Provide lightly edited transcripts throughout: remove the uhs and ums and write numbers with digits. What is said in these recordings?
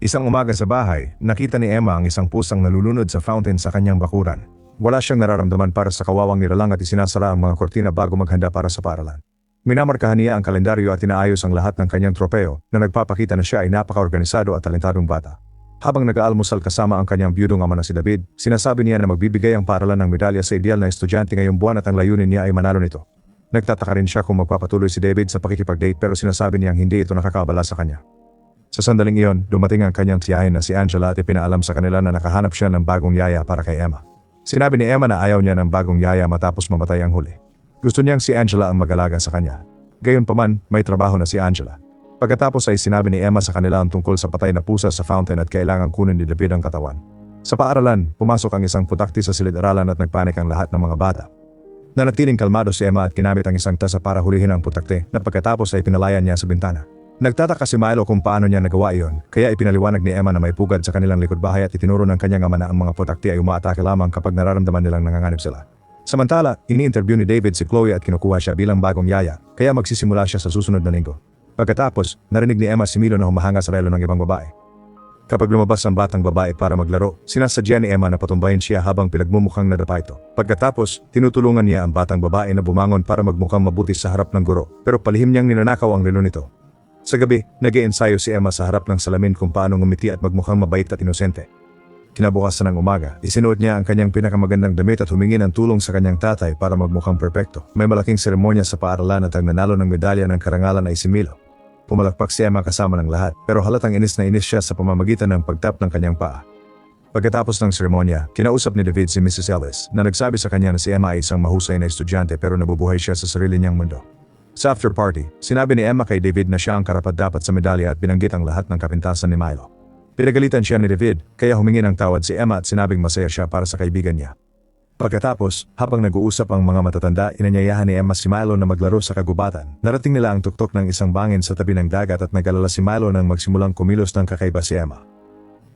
Isang umaga sa bahay, nakita ni Emma ang isang pusang nalulunod sa fountain sa kanyang bakuran. Wala siyang nararamdaman para sa kawawang nilalang at isinasara ang mga kortina bago maghanda para sa paaralan. Minamarkahan niya ang kalendaryo at inaayos ang lahat ng kanyang tropeo na nagpapakita na siya ay napaka-organisado at talentadong bata. Habang nag-aalmusal kasama ang kanyang biyudong ama na si David, sinasabi niya na magbibigay ang paaralan ng medalya sa ideal na estudyante ngayong buwan at ang layunin niya ay manalo nito. Nagtataka rin siya kung magpapatuloy si David sa pakikipag-date pero sinasabi niyang hindi ito nakakabala sa kanya. Sa sandaling iyon, dumating ang kanyang tiyahin na si Angela at ipinaalam sa kanila na nakahanap siya ng bagong yaya para kay Emma. Sinabi ni Emma na ayaw niya ng bagong yaya matapos mamatay ang huli. Gusto niyang si Angela ang mag-alaga sa kanya. Gayunpaman, may trabaho na si Angela. Pagkatapos ay sinabi ni Emma sa kanila ang tungkol sa patay na pusa sa fountain at kailangang kunin ni David ang katawan. Sa paaralan, pumasok ang isang putakti sa silid-aralan at nagpanik ang lahat ng mga bata. Nanatiling kalmado si Emma at ginamit ang isang tasa para hulihin ang putakti na pagkatapos ay pinalayan niya sa bintana. Nagtataka si Milo kung paano niya nagawa iyon, kaya ipinaliwanag ni Emma na may pugad sa kanilang likod bahay at itinuro ng kanyang ama na ang mga putakti ay umaatake lamang kapag nararamdaman nilang nanganganib sila. Samantala, ini-interview ni David si Chloe at kinukuha siya bilang bagong yaya, kaya magsisimula siya sa susunod na linggo. Pagkatapos, narinig ni Emma si Milo na humahanga sa relo ng ibang babae. Kapag lumabas ang batang babae para maglaro, sinasadya ni Emma na patumbayin siya habang pinagmumukhang nadapa ito. Pagkatapos, tinutulungan niya ang batang babae na bumangon para magmukhang mabuti sa harap ng guro, pero palihim niyang ninanakaw ang relo nito. Sa gabi, nag-iensayo si Emma sa harap ng salamin kung paano ngumiti at magmukhang mabait at inosente. Kinabukasan ng umaga, isinuot niya ang kanyang pinakamagandang damit at humingi ng tulong sa kanyang tatay para magmukhang perpekto. May malaking seremonya sa paaralan at ang nanalo ng medalya ng karangalan ay si Milo. Pumalakpak si Emma kasama ng lahat, pero halatang inis na inis siya sa pamamagitan ng pagtap ng kanyang paa. Pagkatapos ng seremonya, kinausap ni David si Mrs. Ellis na nagsabi sa kanya na si Emma ay isang mahusay na estudyante pero nabubuhay siya sa sarili niyang mundo. Sa after party, sinabi ni Emma kay David na siya ang karapat-dapat sa medalya at binanggit ang lahat ng kapintasan ni Milo. Pinagalitan siya ni David, kaya humingi ng tawad si Emma at sinabing masaya siya para sa kaibigan niya. Pagkatapos, habang nag-uusap ang mga matatanda, inanyayahan ni Emma si Milo na maglaro sa kagubatan. Narating nila ang tuktok ng isang bangin sa tabi ng dagat at nag-alala si Milo nang magsimulang kumilos ng kakaiba si Emma.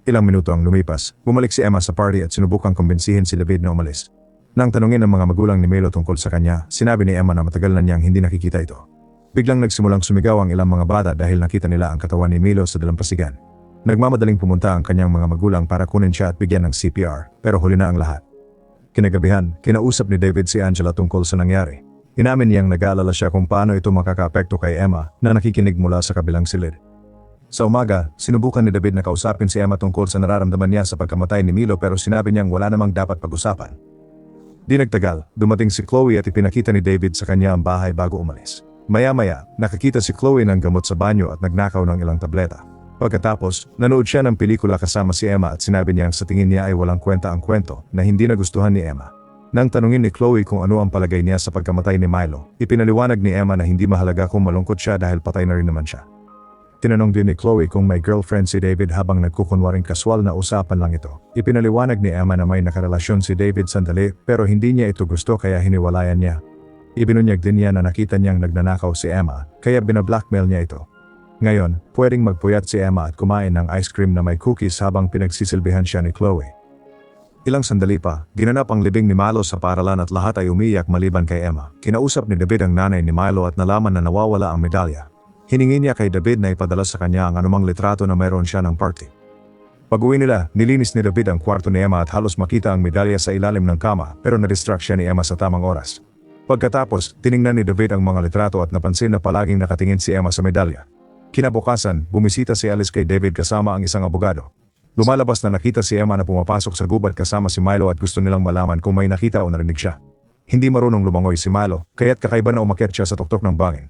Ilang minuto ang lumipas, bumalik si Emma sa party at sinubukang kumbinsihin si David na umalis. Nang tanungin ng mga magulang ni Milo tungkol sa kanya, sinabi ni Emma na matagal na niyang hindi nakikita ito. Biglang nagsimulang sumigaw ang ilang mga bata dahil nakita nila ang katawan ni Milo sa dalampasigan. Nagmamadaling pumunta ang kanyang mga magulang para kunin siya at bigyan ng CPR, pero huli na ang lahat. Kinagabihan, kinausap ni David si Angela tungkol sa nangyari. Inamin niyang nag-aalala siya kung paano ito makakaapekto kay Emma na nakikinig mula sa kabilang silid. Sa umaga, sinubukan ni David na kausapin si Emma tungkol sa nararamdaman niya sa pagkamatay ni Milo pero sinabi niyang wala namang dapat pag-usapan. Di nagtagal, dumating si Chloe at ipinakita ni David sa kanya ang bahay bago umalis. Maya-maya, nakakita si Chloe ng gamot sa banyo at nagnakaw ng ilang tableta. Pagkatapos, nanood siya ng pelikula kasama si Emma at sinabi niyang sa tingin niya ay walang kwenta ang kwento na hindi nagustuhan ni Emma. Nang tanungin ni Chloe kung ano ang palagay niya sa pagkamatay ni Milo, ipinaliwanag ni Emma na hindi mahalaga kung malungkot siya dahil patay na rin naman siya. Tinanong din ni Chloe kung may girlfriend si David habang nagkukunwaring kaswal na usapan lang ito. Ipinaliwanag ni Emma na may nakarelasyon si David sandali pero hindi niya ito gusto kaya hiniwalayan niya. Ibinunyag din niya na nakita niyang nagnanakaw si Emma kaya binablackmail niya ito. Ngayon, pwedeng magpuyat si Emma at kumain ng ice cream na may cookies habang pinagsisilbihan siya ni Chloe. Ilang sandali pa, ginanap ang libing ni Milo sa paaralan at lahat ay umiyak maliban kay Emma. Kinausap ni David ang nanay ni Milo at nalaman na nawawala ang medalya. Hiningi niya kay David na ipadala sa kanya ang anumang litrato na mayroon siya ng party. Pag-uwi nila, nilinis ni David ang kwarto ni Emma at halos makita ang medalya sa ilalim ng kama pero na-distract siya ni Emma sa tamang oras. Pagkatapos, tiningnan ni David ang mga litrato at napansin na palaging nakatingin si Emma sa medalya. Kinabukasan, bumisita si Alice kay David kasama ang isang abogado. Lumalabas na nakita si Emma na pumapasok sa gubat kasama si Milo at gusto nilang malaman kung may nakita o narinig siya. Hindi marunong lumangoy si Milo, kaya't kakaiba na umakyat siya sa tuktok ng bangin.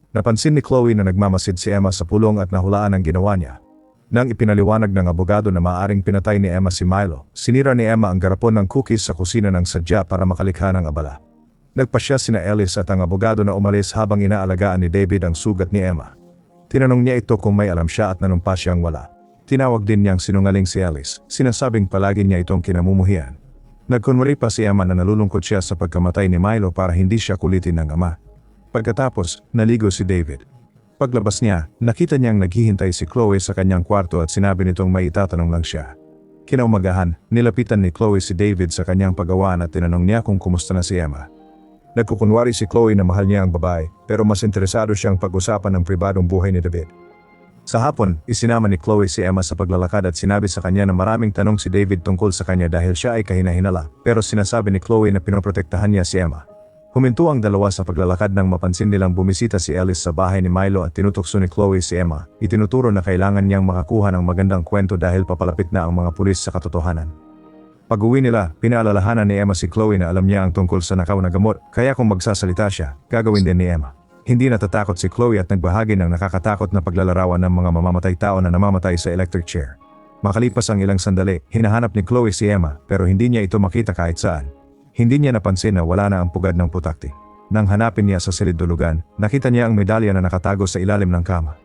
Napansin ni Chloe na nagmamasid si Emma sa pulong at nahulaan ang ginawa niya. Nang ipinaliwanag ng abogado na maaaring pinatay ni Emma si Milo, sinira ni Emma ang garapon ng cookies sa kusina ng sadya para makalikha ng abala. Nagpasya sina Ellis at ang abogado na umalis habang inaalagaan ni David ang sugat ni Emma. Tinanong niya ito kung may alam siya at nanumpa siyang wala. Tinawag din niyang sinungaling si Ellis, sinasabing palagi niya itong kinamumuhian. Nagkunwari pa si Emma na nalulungkot siya sa pagkamatay ni Milo para hindi siya kulitin ng ama. Pagkatapos, naligo si David. Paglabas niya, nakita niyang naghihintay si Chloe sa kanyang kwarto at sinabi nitong may itatanong lang siya. Kinaumagahan, nilapitan ni Chloe si David sa kanyang pagawaan at tinanong niya kung kumusta na si Emma. Nagkukunwari si Chloe na mahal niya ang babae pero mas interesado siyang pag-usapan ng pribadong buhay ni David. Sa hapon, isinama ni Chloe si Emma sa paglalakad at sinabi sa kanya na maraming tanong si David tungkol sa kanya dahil siya ay kahina-hinala, pero sinasabi ni Chloe na pinoprotektahan niya si Emma. Huminto ang dalawa sa paglalakad nang mapansin nilang bumisita si Ellis sa bahay ni Milo at tinutokso ni Chloe si Emma. Itinuturo na kailangan niyang makakuha ng magandang kwento dahil papalapit na ang mga pulis sa katotohanan. Pag-uwi nila, pinaalalahanan ni Emma si Chloe na alam niya ang tungkol sa nakaw na gamot, kaya kung magsasalita siya, gagawin din ni Emma. Hindi natatakot si Chloe at nagbahagi ng nakakatakot na paglalarawan ng mga mamamatay tao na namamatay sa electric chair. Makalipas ang ilang sandali, hinahanap ni Chloe si Emma pero hindi niya ito makita kahit saan. Hindi niya napansin na wala na ang pugad ng putakti. Nang hanapin niya sa silid-dulugan, nakita niya ang medalya na nakatago sa ilalim ng kama.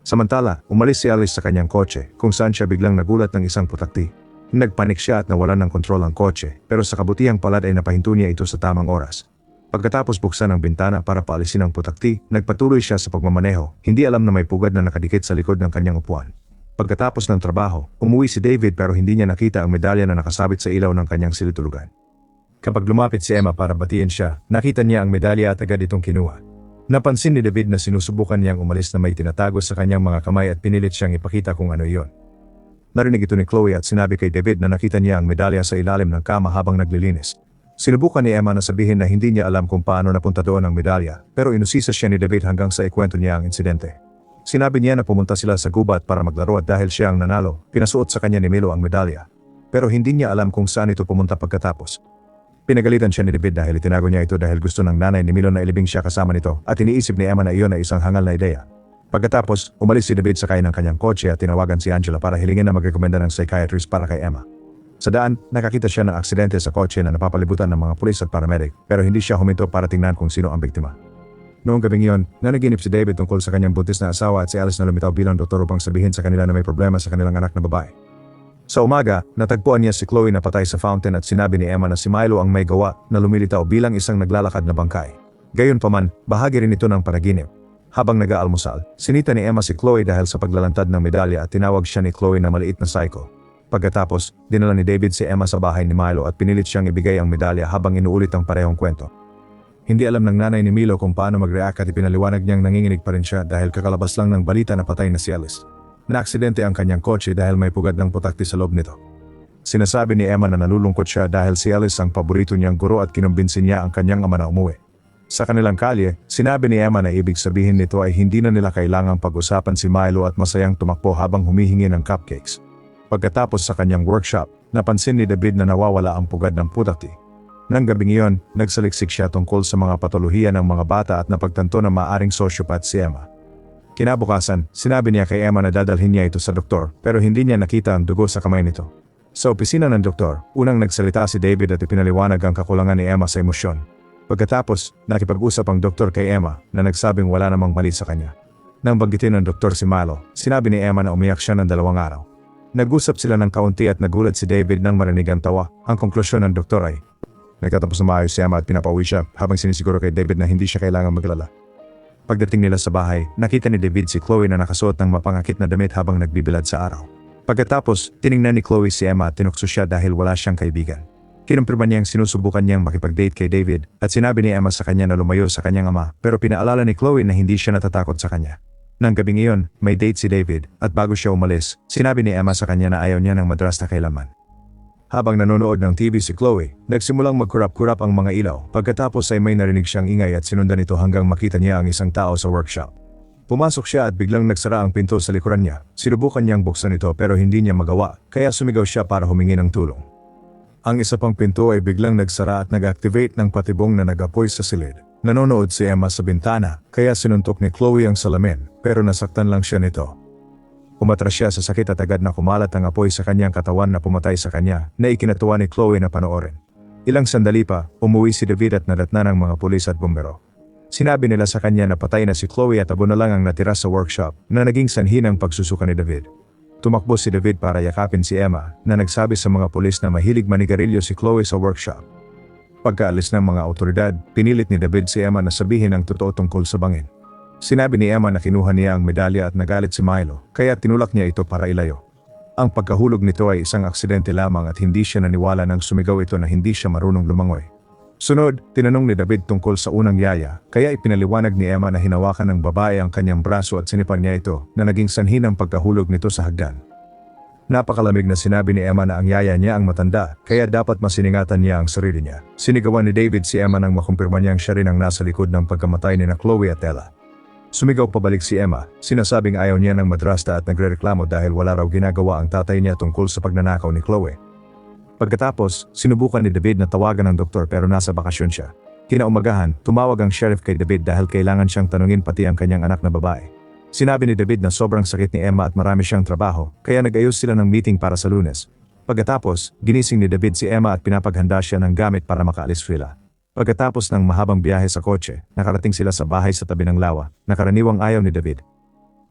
Samantala, umalis si Alice sa kanyang kotse kung saan siya biglang nagulat ng isang putakti. Nagpanik siya at nawalan ng kontrol ang kotse pero sa kabutihang palad ay napahinto niya ito sa tamang oras. Pagkatapos buksan ang bintana para paalisin ang putakti, nagpatuloy siya sa pagmamaneho, hindi alam na may pugad na nakadikit sa likod ng kanyang upuan. Pagkatapos ng trabaho, umuwi si David pero hindi niya nakita ang medalya na nakasabit sa ilaw ng kanyang silid-tulugan. Kapag lumapit si Emma para batiin siya, nakita niya ang medalya at agad itong kinuha. Napansin ni David na sinusubukan niyang umalis na may tinatago sa kanyang mga kamay at pinilit siyang ipakita kung ano iyon. Narinig ito ni Chloe at sinabi kay David na nakita niya ang medalya sa ilalim ng kama habang naglilinis. Sinubukan ni Emma na sabihin na hindi niya alam kung paano napunta doon ang medalya, pero inusisa siya ni David hanggang sa ikwento niya ang insidente. Sinabi niya na pumunta sila sa gubat para maglaro at dahil siya ang nanalo, pinasuot sa kanya ni Milo ang medalya. Pero hindi niya alam kung saan ito pumunta pagkatapos. Pinagalitan siya ni David dahil itinago niya ito dahil gusto ng nanay ni Milo na ilibing siya kasama nito at iniisip ni Emma na iyon ay isang hangal na ideya. Pagkatapos, umalis si David sakay ng kanyang kotse at tinawagan si Angela para hilingin na magrekomenda ng psychiatrist para kay Emma. Sa daan, nakakita siya ng aksidente sa kotse na napapalibutan ng mga pulis at paramedic pero hindi siya huminto para tingnan kung sino ang biktima. Noong gabing iyon, nanaginip si David tungkol sa kanyang buntis na asawa at si Alice na lumitaw bilang doktor upang sabihin sa kanila na may problema sa kanilang anak na babae. Sa umaga, natagpuan niya si Chloe na patay sa fountain at sinabi ni Emma na si Milo ang may gawa na lumilitaw bilang isang naglalakad na bangkay. Gayunpaman, bahagi rin ito ng panaginip. Habang nag-aalmusal, sinita ni Emma si Chloe dahil sa paglalantad ng medalya at tinawag siya ni Chloe na maliit na psycho. Pagkatapos, dinala ni David si Emma sa bahay ni Milo at pinilit siyang ibigay ang medalya habang inuulit ang parehong kwento. Hindi alam ng nanay ni Milo kung paano mag-react at ipinaliwanag niyang nanginginig pa rin siya dahil kakalabas lang ng balita na patay na si Alice. Naaksidente ang kanyang kotse dahil may pugad ng putakti sa loob nito. Sinasabi ni Emma na nalulungkot siya dahil si Alice ang paborito niyang guro at kinumbinsin niya ang kanyang ama na umuwi. Sa kanilang kalye, sinabi ni Emma na ibig sabihin nito ay hindi na nila kailangang pag-usapan si Milo at masayang tumakbo habang humihingi ng cupcakes. Pagkatapos sa kanyang workshop, napansin ni David na nawawala ang pugad ng putakti. Nang gabing iyon, nagsaliksik siya tungkol sa mga patolohiya ng mga bata at napagtanto na maaring sociopath si Emma. Kinabukasan, sinabi niya kay Emma na dadalhin niya ito sa doktor pero hindi niya nakita ang dugo sa kamay nito. Sa opisina ng doktor, unang nagsalita si David at ipinaliwanag ang kakulangan ni Emma sa emosyon. Pagkatapos, nakipag-usap ang doktor kay Emma na nagsabing wala namang mali sa kanya. Nang banggitin ng doktor si Milo, sinabi ni Emma na umiyak siya ng 2 araw. Nag-usap sila ng kaunti at nagulat si David nang marinig ang tawa. Ang konklusyon ng doktor ay, nagtatapos na maayos si Emma at pinapauwi siya habang sinisiguro kay David na hindi siya kailangang maglala. Pagdating nila sa bahay, nakita ni David si Chloe na nakasuot ng mapangakit na damit habang nagbibilad sa araw. Pagkatapos, tiningnan ni Chloe si Emma at tinukso siya dahil wala siyang kaibigan. Kinumpirma niyang sinusubukan niyang makipag-date kay David at sinabi ni Emma sa kanya na lumayo sa kanyang ama pero pinaalala ni Chloe na hindi siya natatakot sa kanya. Nang gabing iyon, may date si David at bago siya umalis, sinabi ni Emma sa kanya na ayaw niya ng madrasta kailanman. Habang nanonood ng TV si Chloe, nagsimulang magkurap-kurap ang mga ilaw pagkatapos ay may narinig siyang ingay at sinundan ito hanggang makita niya ang isang tao sa workshop. Pumasok siya at biglang nagsara ang pinto sa likuran niya. Sinubukan niyang buksan ito pero hindi niya magawa kaya sumigaw siya para humingi ng tulong. Ang isa pang pinto ay biglang nagsara at nag-activate ng patibong na nag-apoy sa silid. Nanonood si Emma sa bintana kaya sinuntok ni Chloe ang salamin pero nasaktan lang siya nito. Umatras siya sa sakit at agad na kumalat ang apoy sa kanyang katawan na pumatay sa kanya na ikinatuwa ni Chloe na panoorin. Ilang sandali pa, umuwi si David at nadatna ng mga pulis at bumbero. Sinabi nila sa kanya na patay na si Chloe at abo na lang ang natira sa workshop na naging sanhi ng pagsusuka ni David. Tumakbo si David para yakapin si Emma na nagsabi sa mga pulis na mahilig manigarilyo si Chloe sa workshop. Pagkaalis ng mga otoridad, pinilit ni David si Emma na sabihin ang totoo tungkol sa bangin. Sinabi ni Emma na kinuha niya ang medalya at nagalit si Milo, kaya tinulak niya ito para ilayo. Ang pagkahulog nito ay isang aksidente lamang at hindi siya naniwala nang sumigaw ito na hindi siya marunong lumangoy. Sunod, tinanong ni David tungkol sa unang yaya, kaya ipinaliwanag ni Emma na hinawakan ng babae ang kanyang braso at sinipan niya ito na naging sanhi ng pagkahulog nito sa hagdan. Napakalamig na sinabi ni Emma na ang yaya niya ang matanda, kaya dapat masiningatan niya ang sarili niya. Sinigawan ni David si Emma nang makumpirma niyang siya rin ang nasa likod ng pagkamatay ni na Chloe at Ella. Sumigaw pabalik si Emma, sinasabing ayaw niya ng madrasta at nagrereklamo dahil wala raw ginagawa ang tatay niya tungkol sa pagnanakaw ni Chloe. Pagkatapos, sinubukan ni David na tawagan ng doktor pero nasa bakasyon siya. Kinaumagahan, tumawag ang sheriff kay David dahil kailangan siyang tanungin pati ang kanyang anak na babae. Sinabi ni David na sobrang sakit ni Emma at marami siyang trabaho, kaya nag-ayos sila ng meeting para sa Lunes. Pagkatapos, ginising ni David si Emma at pinapaghanda siya ng gamit para makaalis sila. Pagkatapos ng mahabang biyahe sa kotse, nakarating sila sa bahay sa tabi ng lawa, na karaniwang ayaw ni David.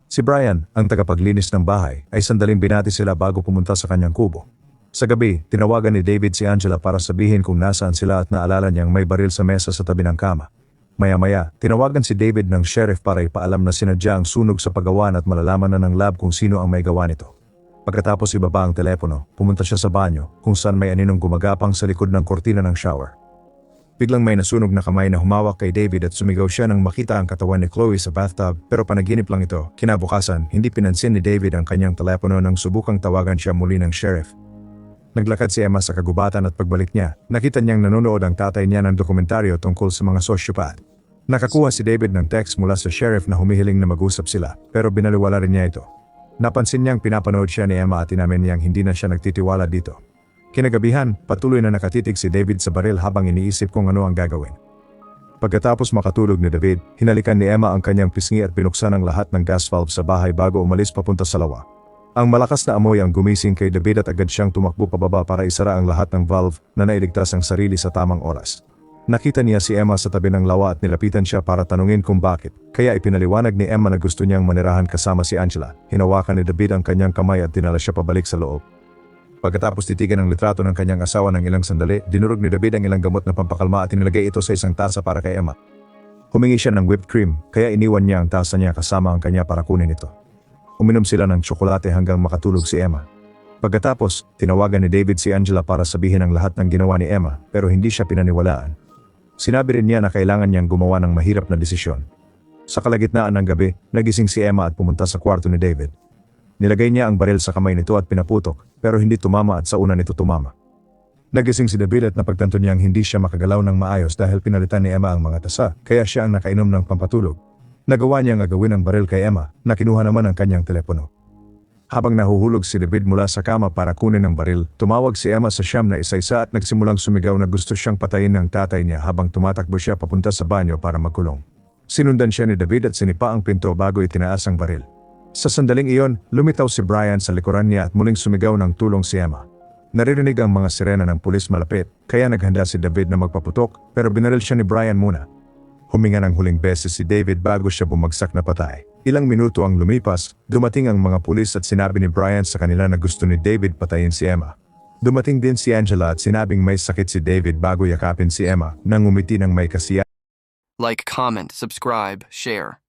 Si Brian, ang tagapaglinis ng bahay, ay sandaling binati sila bago pumunta sa kanyang kubo. Sa gabi, tinawagan ni David si Angela para sabihin kung nasaan sila at naalala niyang may baril sa mesa sa tabi ng kama. Maya-maya, tinawagan si David ng sheriff para ipaalam na sinadya ang sunog sa paggawan at malalaman na ng lab kung sino ang may gawa nito. Pagkatapos ibaba ang telepono, pumunta siya sa banyo, kung saan may aninong gumagapang sa likod ng kortina ng shower. Biglang may nasunog na kamay na humawak kay David at sumigaw siya nang makita ang katawan ni Chloe sa bathtub pero panaginip lang ito. Kinabukasan, hindi pinansin ni David ang kanyang telepono nang subukang tawagan siya muli ng sheriff. Naglakad si Emma sa kagubatan at pagbalik niya, nakita niyang nanonood ang tatay niya ng dokumentaryo tungkol sa mga sosyopat. Nakakuha si David ng text mula sa sheriff na humihiling na mag-usap sila pero binaliwala rin niya ito. Napansin niyang pinapanood siya ni Emma at inamin niyang hindi na siya nagtitiwala dito. Kinagabihan, patuloy na nakatitig si David sa baril habang iniisip kung ano ang gagawin. Pagkatapos makatulog ni David, hinalikan ni Emma ang kanyang pisngi at binuksan ang lahat ng gas valve sa bahay bago umalis papunta sa lawa. Ang malakas na amoy ang gumising kay David at agad siyang tumakbo pababa para isara ang lahat ng valve na nailigtas ang sarili sa tamang oras. Nakita niya si Emma sa tabi ng lawa at nilapitan siya para tanungin kung bakit, kaya ipinaliwanag ni Emma na gusto niyang manirahan kasama si Angela. Hinawakan ni David ang kanyang kamay at dinala siya pabalik sa loob. Pagkatapos titigan ang litrato ng kanyang asawa ng ilang sandali, dinurog ni David ang ilang gamot na pampakalma at inilagay ito sa isang tasa para kay Emma. Humingi siya ng whipped cream, kaya iniwan niya ang tasa niya kasama ang kanya para kunin ito. Uminom sila ng tsokolate hanggang makatulog si Emma. Pagkatapos, tinawagan ni David si Angela para sabihin ang lahat ng ginawa ni Emma pero hindi siya pinaniwalaan. Sinabi rin niya na kailangan niyang gumawa ng mahirap na desisyon. Sa kalagitnaan ng gabi, nagising si Emma at pumunta sa kwarto ni David. Nilagay niya ang baril sa kamay nito at pinaputok, pero hindi tumama at sa una nito tumama. Nagising si David at napagtanto niyang hindi siya makagalaw ng maayos dahil pinalitan ni Emma ang mga tasa, kaya siya ang nakainom ng pampatulog. Nagawa niyang agawin ang baril kay Emma, na kinuha naman ang kanyang telepono. Habang nahuhulog si David mula sa kama para kunin ang baril, tumawag si Emma sa siyam na isa-isa at nagsimulang sumigaw na gusto siyang patayin ng tatay niya habang tumatakbo siya papunta sa banyo para magkulong. Sinundan siya ni David at sinipa ang pinto bago itinaas ang baril. Sa sandaling iyon, lumitaw si Brian sa likuran niya at muling sumigaw ng tulong si Emma. Naririnig ang mga sirena ng pulis malapit, kaya naghanda si David na magpaputok, pero binaril siya ni Brian muna. Huminga ng huling beses si David bago siya bumagsak na patay. Ilang minuto ang lumipas, dumating ang mga pulis at sinabi ni Brian sa kanila na gusto ni David patayin si Emma. Dumating din si Angela at sinabing may sakit si David bago yakapin si Emma nang umiti ng may kasiyahan. Like, comment, subscribe, share.